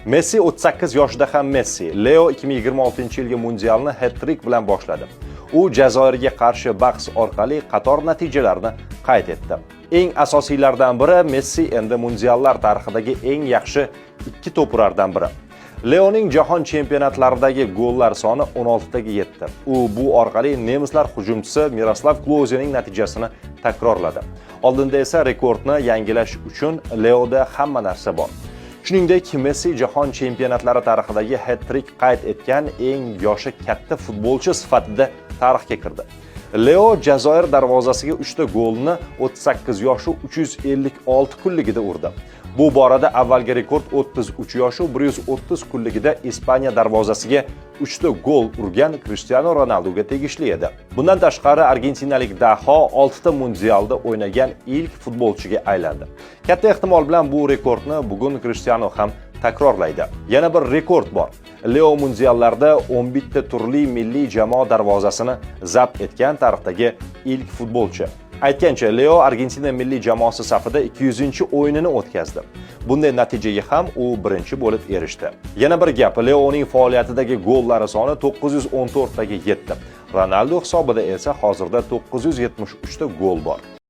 Messi 38 yoshida ham Messi. Leo 2026-yilgi mundialni hat-trick bilan boshladi. U Jazoirga qarshi bahs orqali qator natijalarni qayd etdi. Eng asosiylardan biri Messi endi mundiallar tarixidagi eng yaxshi ikki to'purardan biri. Leoning jahon chempionatlaridagi gollar soni 16 taga yetdi. U bu orqali nemislar hujumchisi Miroslav Klozening natijasini takrorladi. Oldinda esa rekordni yangilash uchun Leoda hamma narsa bor. Shuningdek, Messi jahon chempionatlari tarixidagi hat-trick qayd etgan eng yoshi katta futbolchi sifatida tarixga kirdi. Leo Jazoir darvozasiga 3 ta golni 38 yoshi 356 kunligida urdi. Bu borada avvalgi rekord 33 yoshi 130 kunligida Ispaniya darvozasiga 3 ta gol urgan Cristiano Ronaldoga tegishli edi. Bundan tashqari argentinalik daho 6 ta mundialda o'ynagan ilk futbolchiga aylandi. Katta ehtimol bilan bu rekordni bugun Cristiano ham takrorlaydi. Yana bir rekord bor. Leo mundiallarda 11 ta turli milliy jamoa darvozasini zabt etgan tarixdagi ilk futbolchi. Aytgancha, Leo Argentina milliy jamoasi safida 200-o'yinini o'tkazdi. Bunday natijaga ham u birinchi bo'lib erishdi. Yana bir gap, Leoning faoliyatidagi gollari soni 914 taga yetdi. Ronaldo hisobida esa hozirda 973 ta gol bor.